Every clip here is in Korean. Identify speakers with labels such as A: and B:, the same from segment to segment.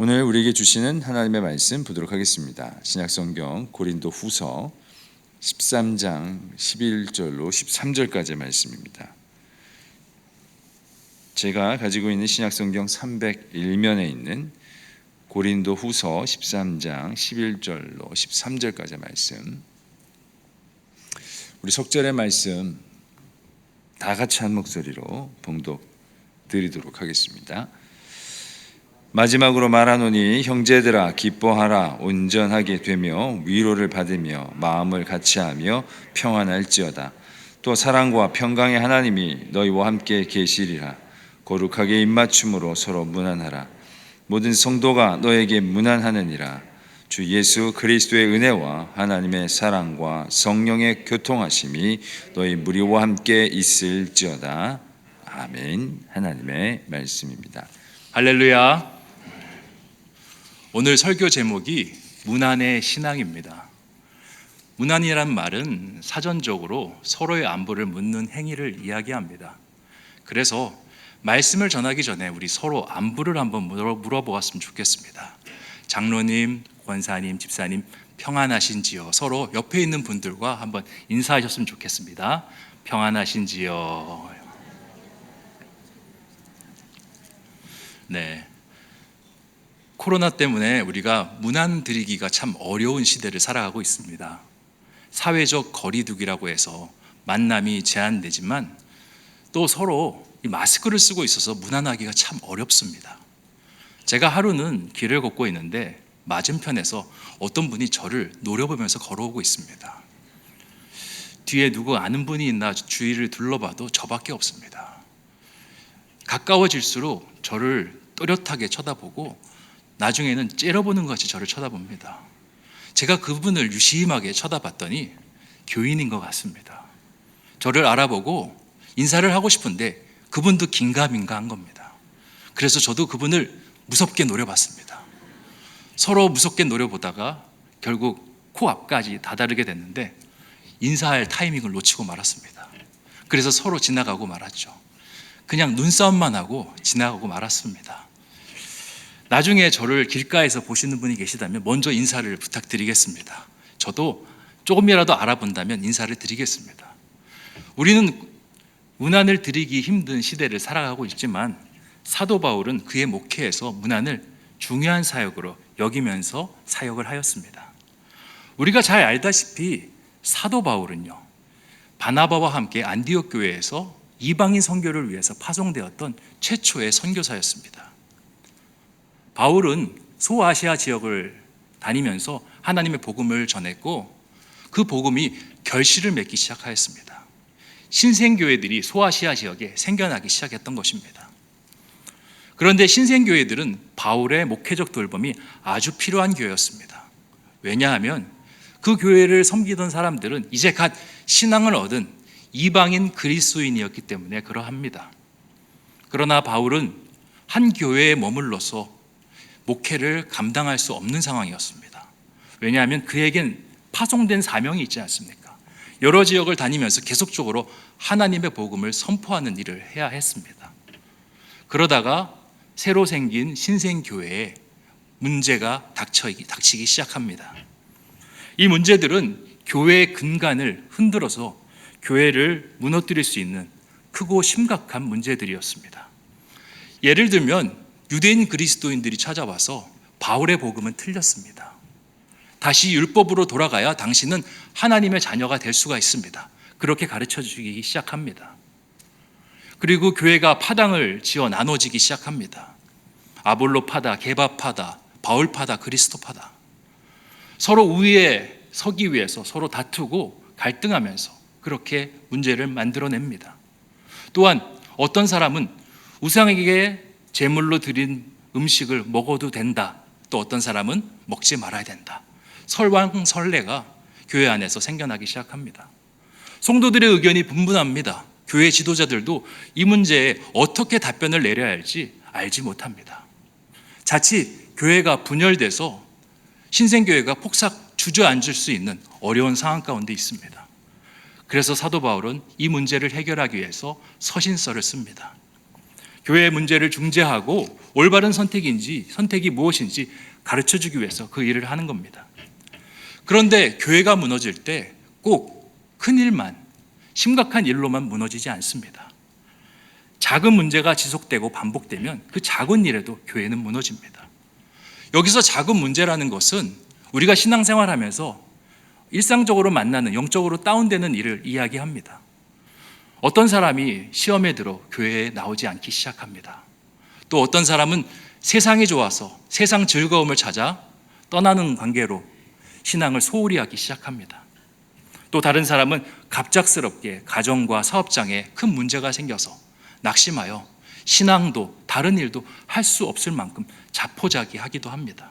A: 오늘 우리에게 주시는 하나님의 말씀 보도록 하겠습니다. 신약성경 고린도후서 13장 11절로 13절까지의 말씀입니다. 제가 가지고 있는 신약성경 301면에 있는 고린도후서 13장 11절로 13절까지의 말씀, 우리 석절의 말씀 다 같이 한 목소리로 봉독 드리도록 하겠습니다. 마지막으로 말하노니 형제들아 기뻐하라. 온전하게 되며 위로를 받으며 마음을 같이하며 평안할지어다. 또 사랑과 평강의 하나님이 너희와 함께 계시리라. 거룩하게 입맞춤으로 서로 문안하라. 모든 성도가 너에게 문안하느니라. 주 예수 그리스도의 은혜와 하나님의 사랑과 성령의 교통하심이 너희 무리와 함께 있을지어다. 아멘. 하나님의 말씀입니다.
B: 할렐루야. 오늘 설교 제목이 문안의 신앙입니다. 문안이란 말은 사전적으로 서로의 안부를 묻는 행위를 이야기합니다. 그래서 말씀을 전하기 전에 우리 서로 안부를 한번 물어보았으면 좋겠습니다. 장로님, 권사님, 집사님 평안하신지요? 서로 옆에 있는 분들과 한번 인사하셨으면 좋겠습니다. 평안하신지요? 네. 코로나 때문에 우리가 문안 드리기가 참 어려운 시대를 살아가고 있습니다. 사회적 거리두기라고 해서 만남이 제한되지만 또 서로 이 마스크를 쓰고 있어서 문안하기가 참 어렵습니다. 제가 하루는 길을 걷고 있는데 맞은편에서 어떤 분이 저를 노려보면서 걸어오고 있습니다. 뒤에 누구 아는 분이 있나 주위를 둘러봐도 저밖에 없습니다. 가까워질수록 저를 또렷하게 쳐다보고 나중에는 째려보는 것이 저를 쳐다봅니다. 제가 그분을 유심하게 쳐다봤더니 교인인 것 같습니다. 저를 알아보고 인사를 하고 싶은데 그분도 긴가민가 한 겁니다. 그래서 저도 그분을 무섭게 노려봤습니다. 서로 무섭게 노려보다가 결국 코앞까지 다다르게 됐는데 인사할 타이밍을 놓치고 말았습니다. 그래서 서로 지나가고 말았죠. 그냥 눈싸움만 하고 지나가고 말았습니다. 나중에 저를 길가에서 보시는 분이 계시다면 먼저 인사를 부탁드리겠습니다. 저도 조금이라도 알아본다면 인사를 드리겠습니다. 우리는 문안을 드리기 힘든 시대를 살아가고 있지만 사도 바울은 그의 목회에서 문안을 중요한 사역으로 여기면서 사역을 하였습니다. 우리가 잘 알다시피 사도 바울은요, 바나바와 함께 안디옥 교회에서 이방인 선교를 위해서 파송되었던 최초의 선교사였습니다. 바울은 소아시아 지역을 다니면서 하나님의 복음을 전했고 그 복음이 결실을 맺기 시작하였습니다. 신생교회들이 소아시아 지역에 생겨나기 시작했던 것입니다. 그런데 신생교회들은 바울의 목회적 돌봄이 아주 필요한 교회였습니다. 왜냐하면 그 교회를 섬기던 사람들은 이제 갓 신앙을 얻은 이방인 그리스도인이었기 때문에 그러합니다. 그러나 바울은 한 교회에 머물러서 목회를 감당할 수 없는 상황이었습니다. 왜냐하면 그에겐 파송된 사명이 있지 않습니까? 여러 지역을 다니면서 계속적으로 하나님의 복음을 선포하는 일을 해야 했습니다. 그러다가 새로 생긴 신생교회에 문제가 닥치기 시작합니다. 이 문제들은 교회의 근간을 흔들어서 교회를 무너뜨릴 수 있는 크고 심각한 문제들이었습니다. 예를 들면 유대인 그리스도인들이 찾아와서 바울의 복음은 틀렸습니다. 다시 율법으로 돌아가야 당신은 하나님의 자녀가 될 수가 있습니다. 그렇게 가르쳐 주기 시작합니다. 그리고 교회가 파당을 지어 나눠지기 시작합니다. 아볼로 파다, 게바 파다, 바울 파다, 그리스도 파다. 서로 우위에 서기 위해서 서로 다투고 갈등하면서 그렇게 문제를 만들어냅니다. 또한 어떤 사람은 우상에게 제물로 드린 음식을 먹어도 된다. 또 어떤 사람은 먹지 말아야 된다. 설왕설래가 교회 안에서 생겨나기 시작합니다. 성도들의 의견이 분분합니다. 교회 지도자들도 이 문제에 어떻게 답변을 내려야 할지 알지 못합니다. 자칫 교회가 분열돼서 신생교회가 폭삭 주저앉을 수 있는 어려운 상황 가운데 있습니다. 그래서 사도 바울은 이 문제를 해결하기 위해서 서신서를 씁니다. 교회의 문제를 중재하고 올바른 선택이 무엇인지 가르쳐주기 위해서 그 일을 하는 겁니다. 그런데 교회가 무너질 때 꼭 큰 일만, 심각한 일로만 무너지지 않습니다. 작은 문제가 지속되고 반복되면 그 작은 일에도 교회는 무너집니다. 여기서 작은 문제라는 것은 우리가 신앙생활하면서 일상적으로 만나는 영적으로 다운되는 일을 이야기합니다. 어떤 사람이 시험에 들어 교회에 나오지 않기 시작합니다. 또 어떤 사람은 세상이 좋아서 세상 즐거움을 찾아 떠나는 관계로 신앙을 소홀히 하기 시작합니다. 또 다른 사람은 갑작스럽게 가정과 사업장에 큰 문제가 생겨서 낙심하여 신앙도 다른 일도 할 수 없을 만큼 자포자기하기도 합니다.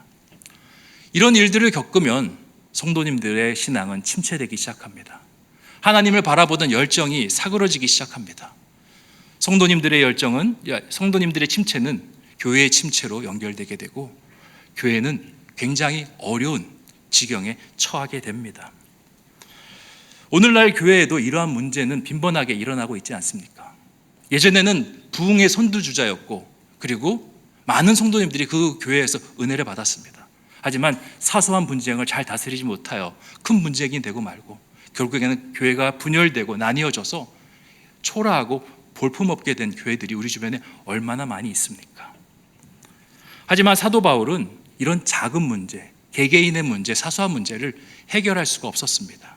B: 이런 일들을 겪으면 성도님들의 신앙은 침체되기 시작합니다. 하나님을 바라보던 열정이 사그러지기 시작합니다. 성도님들의 침체는 교회의 침체로 연결되게 되고 교회는 굉장히 어려운 지경에 처하게 됩니다. 오늘날 교회에도 이러한 문제는 빈번하게 일어나고 있지 않습니까? 예전에는 부흥의 선두주자였고 그리고 많은 성도님들이 그 교회에서 은혜를 받았습니다. 하지만 사소한 분쟁을 잘 다스리지 못하여 큰 분쟁이 되고 말고 결국에는 교회가 분열되고 나뉘어져서 초라하고 볼품없게 된 교회들이 우리 주변에 얼마나 많이 있습니까? 하지만 사도 바울은 이런 작은 문제, 개개인의 문제, 사소한 문제를 해결할 수가 없었습니다.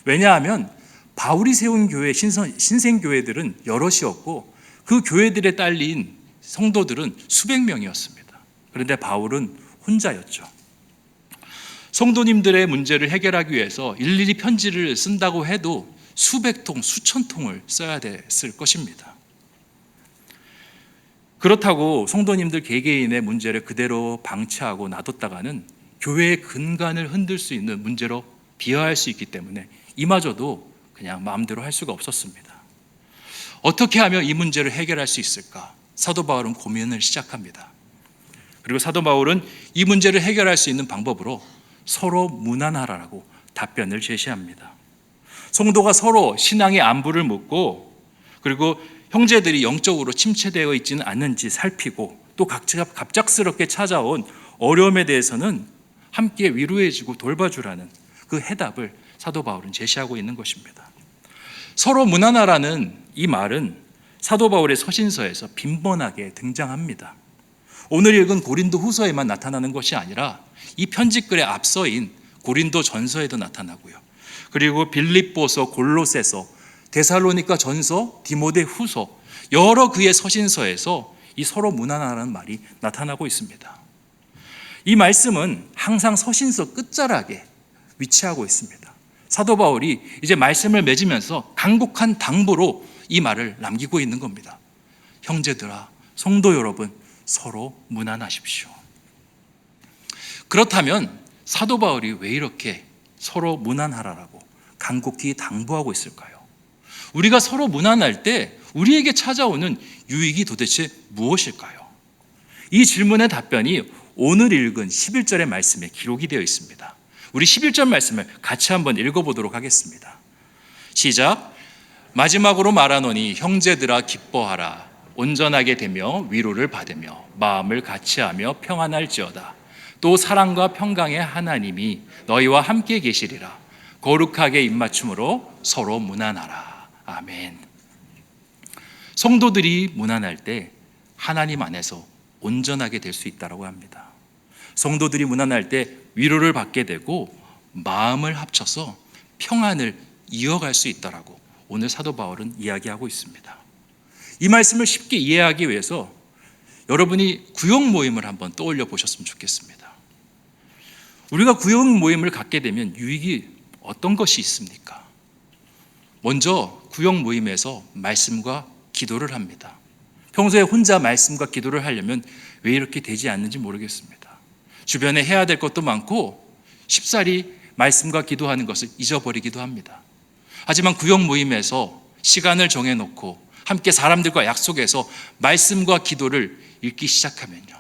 B: 왜냐하면 바울이 세운 교회, 신생교회들은 여럿이었고 그 교회들에 딸린 성도들은 수백 명이었습니다. 그런데 바울은 혼자였죠. 성도님들의 문제를 해결하기 위해서 일일이 편지를 쓴다고 해도 수백 통, 수천 통을 써야 됐을 것입니다. 그렇다고 성도님들 개개인의 문제를 그대로 방치하고 놔뒀다가는 교회의 근간을 흔들 수 있는 문제로 비화할 수 있기 때문에 이마저도 그냥 마음대로 할 수가 없었습니다. 어떻게 하면 이 문제를 해결할 수 있을까? 사도 바울은 고민을 시작합니다. 그리고 사도 바울은 이 문제를 해결할 수 있는 방법으로 서로 무난하라고 답변을 제시합니다. 성도가 서로 신앙의 안부를 묻고 그리고 형제들이 영적으로 침체되어 있지는 않는지 살피고 또 각자 갑작스럽게 찾아온 어려움에 대해서는 함께 위로해주고 돌봐주라는 그 해답을 사도 바울은 제시하고 있는 것입니다. 서로 무난하라는 이 말은 사도 바울의 서신서에서 빈번하게 등장합니다. 오늘 읽은 고린도 후서에만 나타나는 것이 아니라 이 편지글의 앞서인 고린도 전서에도 나타나고요. 그리고 빌립보서, 골로새서, 데살로니가 전서, 디모데 후서 여러 그의 서신서에서 이 서로 무난하라는 말이 나타나고 있습니다. 이 말씀은 항상 서신서 끝자락에 위치하고 있습니다. 사도 바울이 이제 말씀을 맺으면서 간곡한 당부로 이 말을 남기고 있는 겁니다. 형제들아, 성도 여러분, 서로 무난하십시오. 그렇다면 사도 바울이 왜 이렇게 서로 무난하라라고 간곡히 당부하고 있을까요? 우리가 서로 무난할 때 우리에게 찾아오는 유익이 도대체 무엇일까요? 이 질문의 답변이 오늘 읽은 11절의 말씀에 기록이 되어 있습니다. 우리 11절 말씀을 같이 한번 읽어보도록 하겠습니다. 시작. 마지막으로 말하노니 형제들아 기뻐하라. 온전하게 되며 위로를 받으며 마음을 같이하며 평안할지어다. 또 사랑과 평강의 하나님이 너희와 함께 계시리라. 거룩하게 입맞춤으로 서로 무난하라. 아멘. 성도들이 무난할 때 하나님 안에서 온전하게 될 수 있다고 합니다. 성도들이 무난할 때 위로를 받게 되고 마음을 합쳐서 평안을 이어갈 수 있다라고 오늘 사도 바울은 이야기하고 있습니다. 이 말씀을 쉽게 이해하기 위해서 여러분이 구역 모임을 한번 떠올려 보셨으면 좋겠습니다. 우리가 구역 모임을 갖게 되면 유익이 어떤 것이 있습니까? 먼저 구역 모임에서 말씀과 기도를 합니다. 평소에 혼자 말씀과 기도를 하려면 왜 이렇게 되지 않는지 모르겠습니다. 주변에 해야 될 것도 많고 쉽사리 말씀과 기도하는 것을 잊어버리기도 합니다. 하지만 구역 모임에서 시간을 정해놓고 함께 사람들과 약속해서 말씀과 기도를 읽기 시작하면요,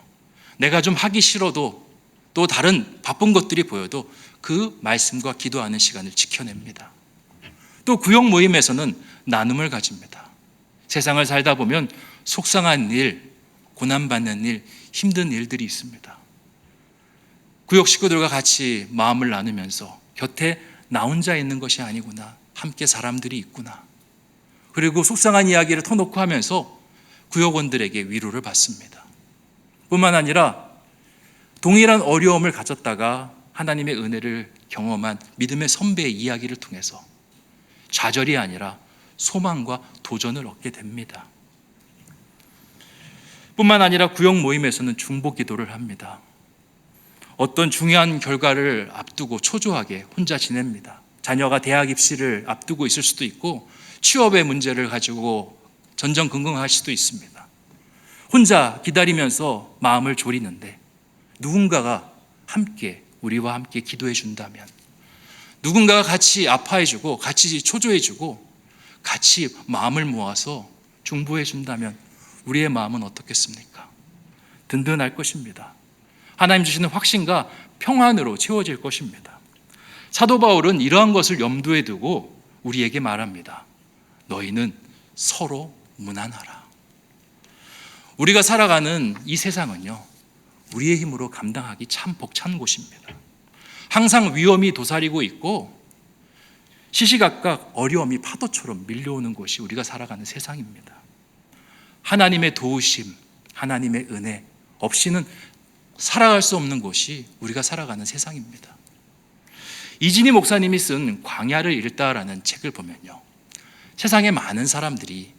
B: 내가 좀 하기 싫어도 또 다른 바쁜 것들이 보여도 그 말씀과 기도하는 시간을 지켜냅니다. 또 구역 모임에서는 나눔을 가집니다. 세상을 살다 보면 속상한 일, 고난받는 일, 힘든 일들이 있습니다. 구역 식구들과 같이 마음을 나누면서 곁에 나 혼자 있는 것이 아니구나, 함께 사람들이 있구나, 그리고 속상한 이야기를 터놓고 하면서 구역원들에게 위로를 받습니다. 뿐만 아니라 동일한 어려움을 가졌다가 하나님의 은혜를 경험한 믿음의 선배의 이야기를 통해서 좌절이 아니라 소망과 도전을 얻게 됩니다. 뿐만 아니라 구역 모임에서는 중보 기도를 합니다. 어떤 중요한 결과를 앞두고 초조하게 혼자 지냅니다. 자녀가 대학 입시를 앞두고 있을 수도 있고 취업의 문제를 가지고 전전긍긍할 수도 있습니다. 혼자 기다리면서 마음을 졸이는데 누군가가 함께, 우리와 함께 기도해 준다면, 누군가가 같이 아파해 주고 같이 초조해 주고 같이 마음을 모아서 중보해 준다면 우리의 마음은 어떻겠습니까? 든든할 것입니다. 하나님 주시는 확신과 평안으로 채워질 것입니다. 사도 바울은 이러한 것을 염두에 두고 우리에게 말합니다. 너희는 서로 무난하라. 우리가 살아가는 이 세상은요, 우리의 힘으로 감당하기 참 벅찬 곳입니다. 항상 위험이 도사리고 있고 시시각각 어려움이 파도처럼 밀려오는 곳이 우리가 살아가는 세상입니다. 하나님의 도우심, 하나님의 은혜 없이는 살아갈 수 없는 곳이 우리가 살아가는 세상입니다. 이진희 목사님이 쓴 광야를 읽다라는 책을 보면요, 세상에 많은 사람들이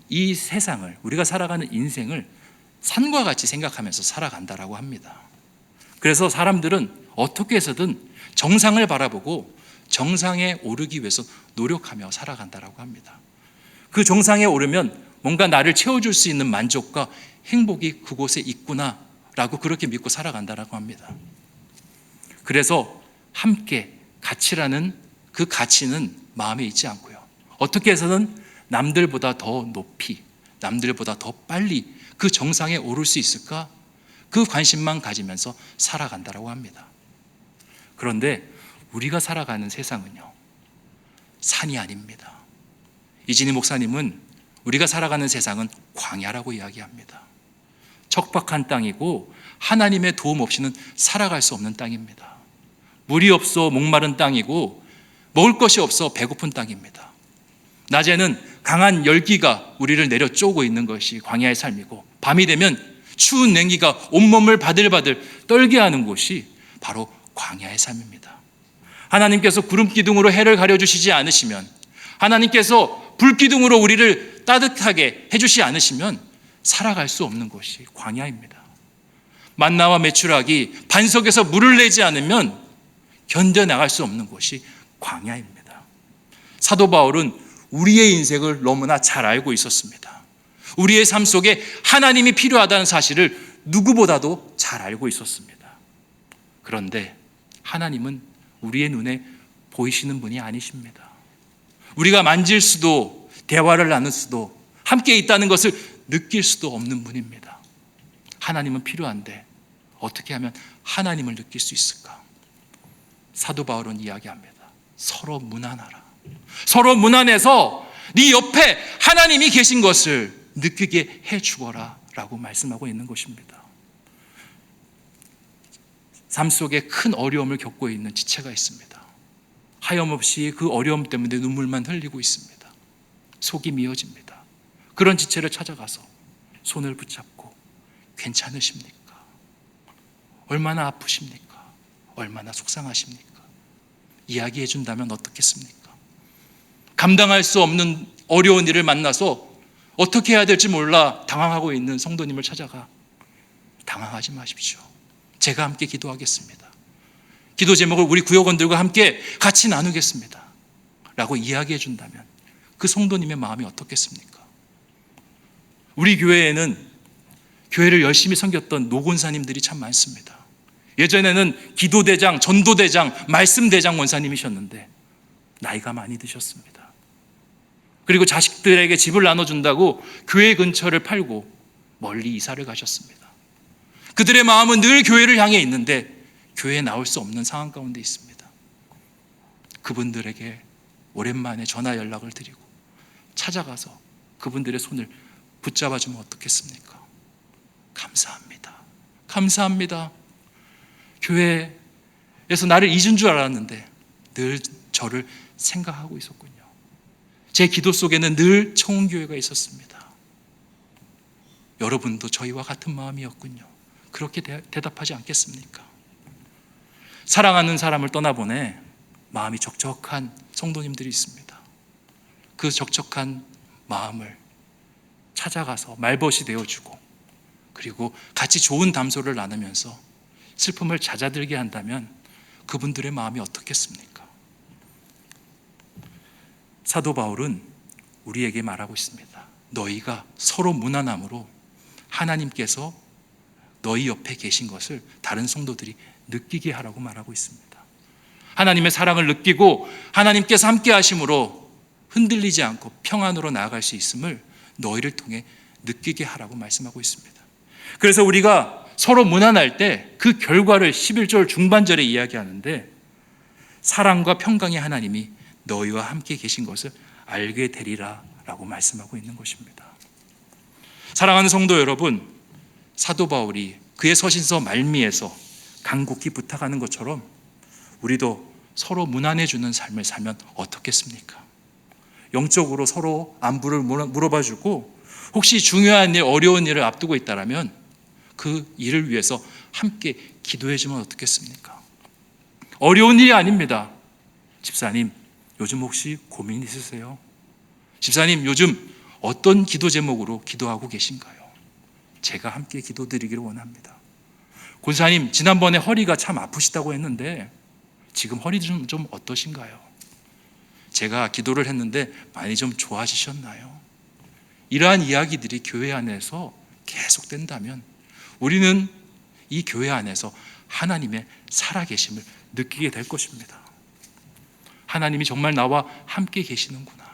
B: 이 세상을, 우리가 살아가는 인생을 산과 같이 생각하면서 살아간다라고 합니다. 그래서 사람들은 어떻게 해서든 정상을 바라보고 정상에 오르기 위해서 노력하며 살아간다라고 합니다. 그 정상에 오르면 뭔가 나를 채워줄 수 있는 만족과 행복이 그곳에 있구나라고 그렇게 믿고 살아간다라고 합니다. 그래서 함께 가치라는 그 가치는 마음에 있지 않고요, 어떻게 해서는 남들보다 더 높이, 남들보다 더 빨리 그 정상에 오를 수 있을까? 그 관심만 가지면서 살아간다라고 합니다. 그런데 우리가 살아가는 세상은요, 산이 아닙니다. 이진희 목사님은 우리가 살아가는 세상은 광야라고 이야기합니다. 척박한 땅이고 하나님의 도움 없이는 살아갈 수 없는 땅입니다. 물이 없어 목마른 땅이고 먹을 것이 없어 배고픈 땅입니다. 낮에는 강한 열기가 우리를 내려 쪼고 있는 것이 광야의 삶이고, 밤이 되면 추운 냉기가 온몸을 바들바들 떨게 하는 곳이 바로 광야의 삶입니다. 하나님께서 구름 기둥으로 해를 가려주시지 않으시면, 하나님께서 불 기둥으로 우리를 따뜻하게 해주시 않으시면 살아갈 수 없는 곳이 광야입니다. 만나와 메추라기 반석에서 물을 내지 않으면 견뎌나갈 수 없는 곳이 광야입니다. 사도 바울은 우리의 인생을 너무나 잘 알고 있었습니다. 우리의 삶 속에 하나님이 필요하다는 사실을 누구보다도 잘 알고 있었습니다. 그런데 하나님은 우리의 눈에 보이시는 분이 아니십니다. 우리가 만질 수도, 대화를 나눌 수도, 함께 있다는 것을 느낄 수도 없는 분입니다. 하나님은 필요한데 어떻게 하면 하나님을 느낄 수 있을까? 사도 바울은 이야기합니다. 서로 무난하라. 서로 무난해서 네 옆에 하나님이 계신 것을 느끼게 해 주거라 라고 말씀하고 있는 것입니다. 삶 속에 큰 어려움을 겪고 있는 지체가 있습니다. 하염없이 그 어려움 때문에 눈물만 흘리고 있습니다. 속이 미어집니다. 그런 지체를 찾아가서 손을 붙잡고 괜찮으십니까? 얼마나 아프십니까? 얼마나 속상하십니까? 이야기해 준다면 어떻겠습니까? 감당할 수 없는 어려운 일을 만나서 어떻게 해야 될지 몰라 당황하고 있는 성도님을 찾아가 당황하지 마십시오. 제가 함께 기도하겠습니다. 기도 제목을 우리 구역원들과 함께 같이 나누겠습니다 라고 이야기해 준다면 그 성도님의 마음이 어떻겠습니까? 우리 교회에는 교회를 열심히 섬겼던 노곤사님들이 참 많습니다. 예전에는 기도대장, 전도대장, 말씀대장 원사님이셨는데 나이가 많이 드셨습니다. 그리고 자식들에게 집을 나눠준다고 교회 근처를 팔고 멀리 이사를 가셨습니다. 그들의 마음은 늘 교회를 향해 있는데 교회에 나올 수 없는 상황 가운데 있습니다. 그분들에게 오랜만에 전화 연락을 드리고 찾아가서 그분들의 손을 붙잡아주면 어떻겠습니까? 감사합니다. 감사합니다. 교회에서 나를 잊은 줄 알았는데 늘 저를 생각하고 있었군요. 제 기도 속에는 늘 청운교회가 있었습니다. 여러분도 저희와 같은 마음이었군요. 그렇게 대답하지 않겠습니까? 사랑하는 사람을 떠나보내 마음이 적적한 성도님들이 있습니다. 그 적적한 마음을 찾아가서 말벗이 되어주고, 그리고 같이 좋은 담소를 나누면서 슬픔을 잦아들게 한다면 그분들의 마음이 어떻겠습니까? 사도 바울은 우리에게 말하고 있습니다. 너희가 서로 무난함으로 하나님께서 너희 옆에 계신 것을 다른 성도들이 느끼게 하라고 말하고 있습니다. 하나님의 사랑을 느끼고 하나님께서 함께 하심으로 흔들리지 않고 평안으로 나아갈 수 있음을 너희를 통해 느끼게 하라고 말씀하고 있습니다. 그래서 우리가 서로 무난할 때 그 결과를 11절 중반절에 이야기하는데, 사랑과 평강의 하나님이 너희와 함께 계신 것을 알게 되리라 라고 말씀하고 있는 것입니다. 사랑하는 성도 여러분, 사도 바울이 그의 서신서 말미에서 간곡히 부탁하는 것처럼 우리도 서로 무난해주는 삶을 살면 어떻겠습니까? 영적으로 서로 안부를 물어봐주고, 혹시 중요한 일, 어려운 일을 앞두고 있다면 그 일을 위해서 함께 기도해주면 어떻겠습니까? 어려운 일이 아닙니다. 집사님, 요즘 혹시 고민 있으세요? 집사님, 요즘 어떤 기도 제목으로 기도하고 계신가요? 제가 함께 기도드리기를 원합니다. 권사님, 지난번에 허리가 참 아프시다고 했는데 지금 허리 좀 어떠신가요? 제가 기도를 했는데 많이 좀 좋아지셨나요? 이러한 이야기들이 교회 안에서 계속된다면 우리는 이 교회 안에서 하나님의 살아계심을 느끼게 될 것입니다. 하나님이 정말 나와 함께 계시는구나.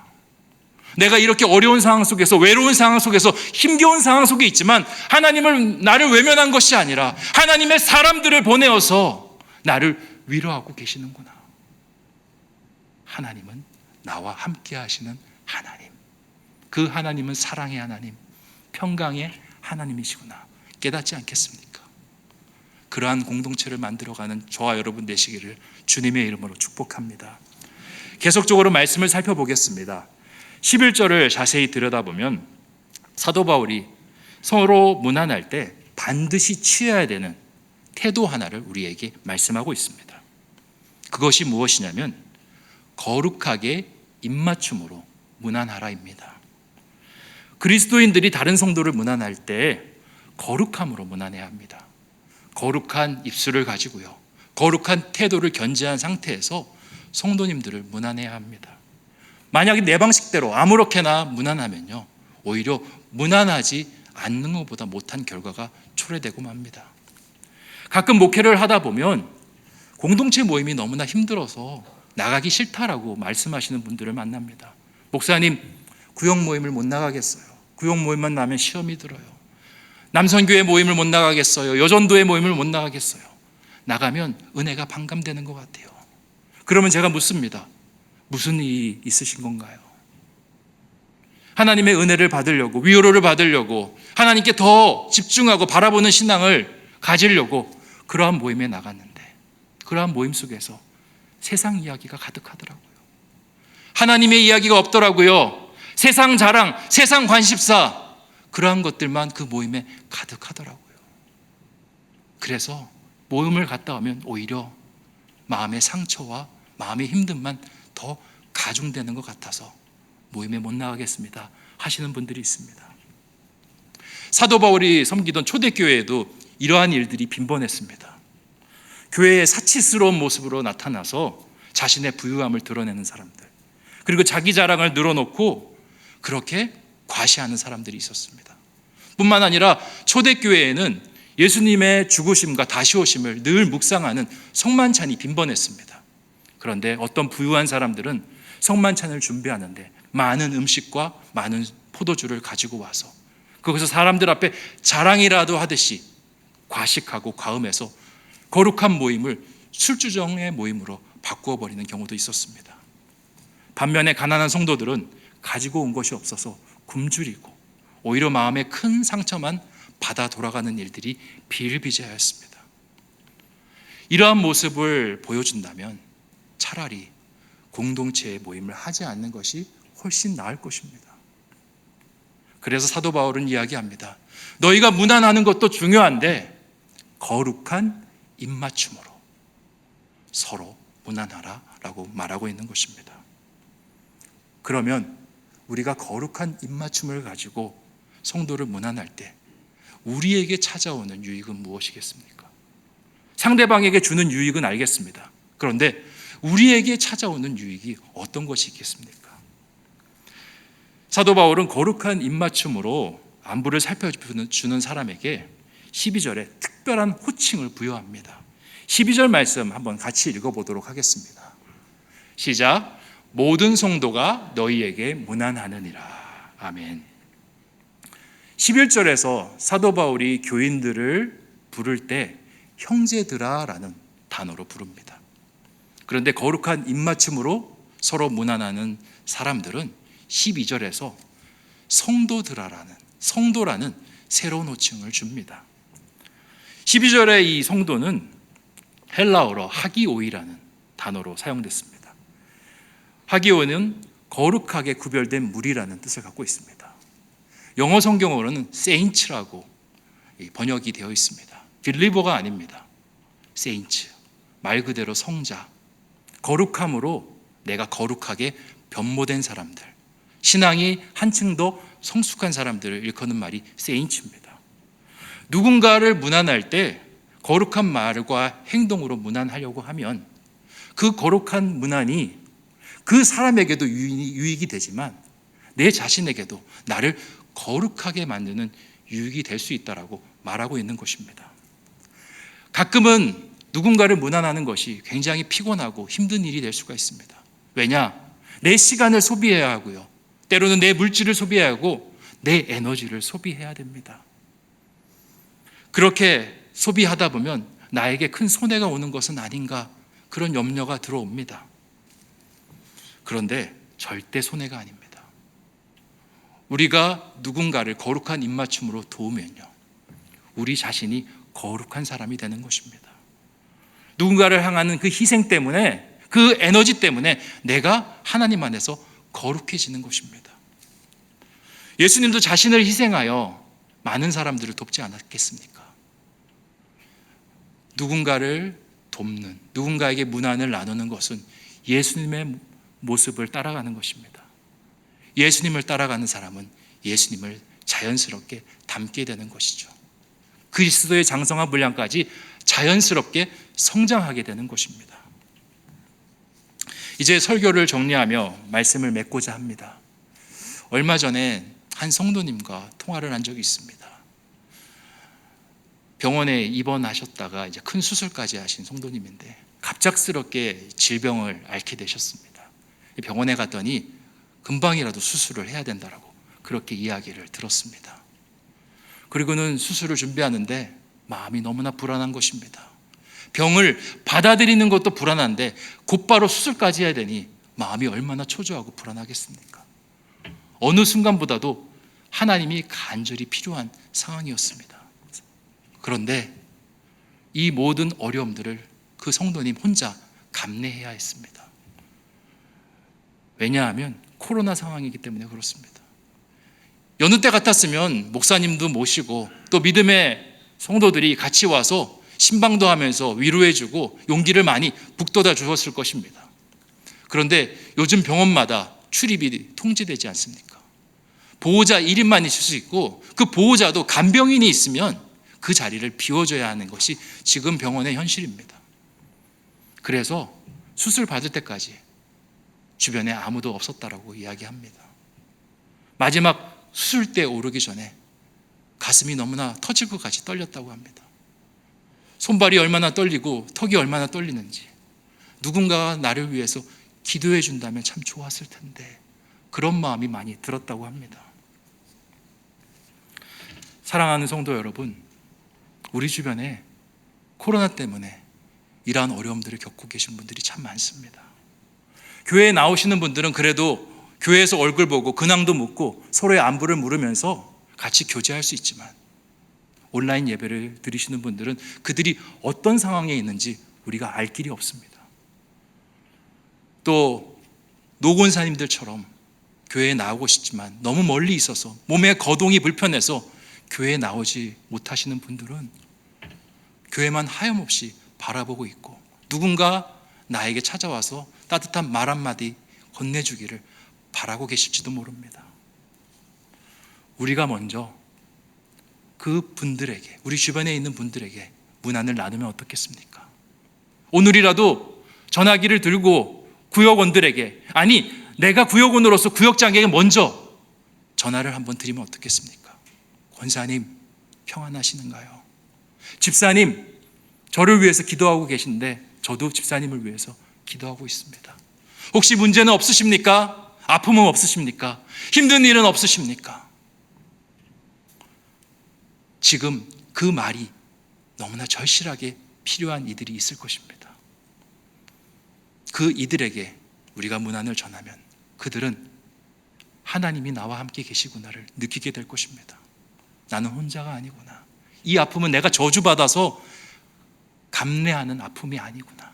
B: 내가 이렇게 어려운 상황 속에서, 외로운 상황 속에서, 힘겨운 상황 속에 있지만 하나님은 나를 외면한 것이 아니라 하나님의 사람들을 보내어서 나를 위로하고 계시는구나. 하나님은 나와 함께 하시는 하나님, 그 하나님은 사랑의 하나님, 평강의 하나님이시구나 깨닫지 않겠습니까? 그러한 공동체를 만들어가는 저와 여러분 되시기를 주님의 이름으로 축복합니다. 계속적으로 말씀을 살펴보겠습니다. 11절을 자세히 들여다보면 사도 바울이 서로 무난할 때 반드시 취해야 되는 태도 하나를 우리에게 말씀하고 있습니다. 그것이 무엇이냐면 거룩하게 입맞춤으로 무난하라입니다. 그리스도인들이 다른 성도를 무난할 때 거룩함으로 무난해야 합니다. 거룩한 입술을 가지고요, 거룩한 태도를 견지한 상태에서 성도님들을 무난해야 합니다. 만약에 내 방식대로 아무렇게나 무난하면요, 오히려 무난하지 않는 것보다 못한 결과가 초래되고 맙니다. 가끔 목회를 하다 보면 공동체 모임이 너무나 힘들어서 나가기 싫다라고 말씀하시는 분들을 만납니다. 목사님, 구역 모임을 못 나가겠어요. 구역 모임만 나면 시험이 들어요. 남선교회 모임을 못 나가겠어요. 여전도회 모임을 못 나가겠어요. 나가면 은혜가 반감되는 것 같아요. 그러면 제가 묻습니다. 무슨 일이 있으신 건가요? 하나님의 은혜를 받으려고, 위로를 받으려고, 하나님께 더 집중하고 바라보는 신앙을 가지려고 그러한 모임에 나갔는데, 그러한 모임 속에서 세상 이야기가 가득하더라고요. 하나님의 이야기가 없더라고요. 세상 자랑, 세상 관심사, 그러한 것들만 그 모임에 가득하더라고요. 그래서 모임을 갔다 오면 오히려 마음의 상처와 마음의 힘듦만 더 가중되는 것 같아서 모임에 못 나가겠습니다 하시는 분들이 있습니다. 사도 바울이 섬기던 초대교회에도 이러한 일들이 빈번했습니다. 교회의 사치스러운 모습으로 나타나서 자신의 부유함을 드러내는 사람들, 그리고 자기 자랑을 늘어놓고 그렇게 과시하는 사람들이 있었습니다. 뿐만 아니라 초대교회에는 예수님의 죽으심과 다시 오심을 늘 묵상하는 성만찬이 빈번했습니다. 그런데 어떤 부유한 사람들은 성만찬을 준비하는데 많은 음식과 많은 포도주를 가지고 와서 거기서 사람들 앞에 자랑이라도 하듯이 과식하고 과음해서 거룩한 모임을 술주정의 모임으로 바꾸어 버리는 경우도 있었습니다. 반면에 가난한 성도들은 가지고 온 것이 없어서 굶주리고 오히려 마음에 큰 상처만 받아 돌아가는 일들이 비일비재하였습니다. 이러한 모습을 보여준다면 차라리 공동체의 모임을 하지 않는 것이 훨씬 나을 것입니다. 그래서 사도 바울은 이야기합니다. 너희가 문안하는 것도 중요한데 거룩한 입맞춤으로 서로 문안하라 라고 말하고 있는 것입니다. 그러면 우리가 거룩한 입맞춤을 가지고 성도를 문안할 때 우리에게 찾아오는 유익은 무엇이겠습니까? 상대방에게 주는 유익은 알겠습니다. 그런데 우리에게 찾아오는 유익이 어떤 것이 있겠습니까? 사도 바울은 거룩한 입맞춤으로 안부를 살펴주는 사람에게 12절에 특별한 호칭을 부여합니다. 12절 말씀 한번 같이 읽어보도록 하겠습니다. 시작. 모든 성도가 너희에게 문안하느니라. 아멘. 11절에서 사도 바울이 교인들을 부를 때 형제들아라는 단어로 부릅니다. 그런데 거룩한 입맞춤으로 서로 문안하는 사람들은 12절에서 성도라는 새로운 호칭을 줍니다. 12절의 이 성도는 헬라어로 하기오이라는 단어로 사용됐습니다. 하기오는 거룩하게 구별된 무리라는 뜻을 갖고 있습니다. 영어 성경어로는 saints라고 번역이 되어 있습니다. 빌리버가 아닙니다. saints, 말 그대로 성자, 거룩함으로 내가 거룩하게 변모된 사람들, 신앙이 한층 더 성숙한 사람들을 일컫는 말이 saints입니다. 누군가를 문안할 때 거룩한 말과 행동으로 문안하려고 하면 그 거룩한 문안이 그 사람에게도 유익이 되지만 내 자신에게도 나를 거룩하게 만드는 유익이 될 수 있다라고 말하고 있는 것입니다. 가끔은 누군가를 문안하는 것이 굉장히 피곤하고 힘든 일이 될 수가 있습니다. 왜냐? 내 시간을 소비해야 하고요. 때로는 내 물질을 소비해야 하고 내 에너지를 소비해야 됩니다. 그렇게 소비하다 보면 나에게 큰 손해가 오는 것은 아닌가 그런 염려가 들어옵니다. 그런데 절대 손해가 아닙니다. 우리가 누군가를 거룩한 입맞춤으로 도우면요, 우리 자신이 거룩한 사람이 되는 것입니다. 누군가를 향하는 그 희생 때문에, 그 에너지 때문에 내가 하나님 안에서 거룩해지는 것입니다. 예수님도 자신을 희생하여 많은 사람들을 돕지 않았겠습니까? 누군가를 돕는, 누군가에게 문안을 나누는 것은 예수님의 모습을 따라가는 것입니다. 예수님을 따라가는 사람은 예수님을 자연스럽게 닮게 되는 것이죠. 그리스도의 장성한 분량까지 자연스럽게 성장하게 되는 것입니다. 이제 설교를 정리하며 말씀을 맺고자 합니다. 얼마 전에 한 성도님과 통화를 한 적이 있습니다. 병원에 입원하셨다가 이제 큰 수술까지 하신 성도님인데 갑작스럽게 질병을 앓게 되셨습니다. 병원에 갔더니 금방이라도 수술을 해야 된다라고 그렇게 이야기를 들었습니다. 그리고는 수술을 준비하는데 마음이 너무나 불안한 것입니다. 병을 받아들이는 것도 불안한데 곧바로 수술까지 해야 되니 마음이 얼마나 초조하고 불안하겠습니까? 어느 순간보다도 하나님이 간절히 필요한 상황이었습니다. 그런데 이 모든 어려움들을 그 성도님 혼자 감내해야 했습니다. 왜냐하면 코로나 상황이기 때문에 그렇습니다. 여느 때 같았으면 목사님도 모시고 또 믿음의 성도들이 같이 와서 신방도 하면서 위로해주고 용기를 많이 북돋아 주었을 것입니다. 그런데 요즘 병원마다 출입이 통제되지 않습니까? 보호자 1인만 있을 수 있고 그 보호자도 간병인이 있으면 그 자리를 비워줘야 하는 것이 지금 병원의 현실입니다. 그래서 수술 받을 때까지 주변에 아무도 없었다라고 이야기합니다. 마지막 수술대 오르기 전에 가슴이 너무나 터질 것 같이 떨렸다고 합니다. 손발이 얼마나 떨리고 턱이 얼마나 떨리는지, 누군가가 나를 위해서 기도해 준다면 참 좋았을 텐데 그런 마음이 많이 들었다고 합니다. 사랑하는 성도 여러분, 우리 주변에 코로나 때문에 이러한 어려움들을 겪고 계신 분들이 참 많습니다. 교회에 나오시는 분들은 그래도 교회에서 얼굴 보고 근황도 묻고 서로의 안부를 물으면서 같이 교제할 수 있지만 온라인 예배를 드리시는 분들은 그들이 어떤 상황에 있는지 우리가 알 길이 없습니다. 또 노곤사님들처럼 교회에 나오고 싶지만 너무 멀리 있어서 몸에 거동이 불편해서 교회에 나오지 못하시는 분들은 교회만 하염없이 바라보고 있고 누군가 나에게 찾아와서 따뜻한 말 한마디 건네주기를 바라고 계실지도 모릅니다. 우리가 먼저 그 분들에게, 우리 주변에 있는 분들에게 문안을 나누면 어떻겠습니까? 오늘이라도 전화기를 들고 구역원들에게, 아니 내가 구역원으로서 구역장에게 먼저 전화를 한번 드리면 어떻겠습니까? 권사님 평안하시는가요? 집사님 저를 위해서 기도하고 계신데 저도 집사님을 위해서 기도하고 있습니다. 혹시 문제는 없으십니까? 아픔은 없으십니까? 힘든 일은 없으십니까? 지금 그 말이 너무나 절실하게 필요한 이들이 있을 것입니다. 그 이들에게 우리가 문안을 전하면 그들은 하나님이 나와 함께 계시구나를 느끼게 될 것입니다. 나는 혼자가 아니구나. 이 아픔은 내가 저주받아서 감내하는 아픔이 아니구나.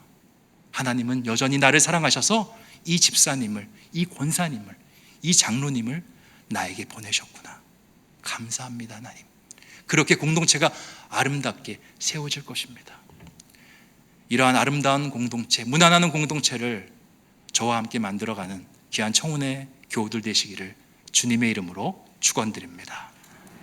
B: 하나님은 여전히 나를 사랑하셔서 이 집사님을, 이 권사님을, 이 장로님을 나에게 보내셨구나. 감사합니다, 하나님. 그렇게 공동체가 아름답게 세워질 것입니다. 이러한 아름다운 공동체, 무난하는 공동체를 저와 함께 만들어가는 귀한 청운의 교우들 되시기를 주님의 이름으로 축원드립니다.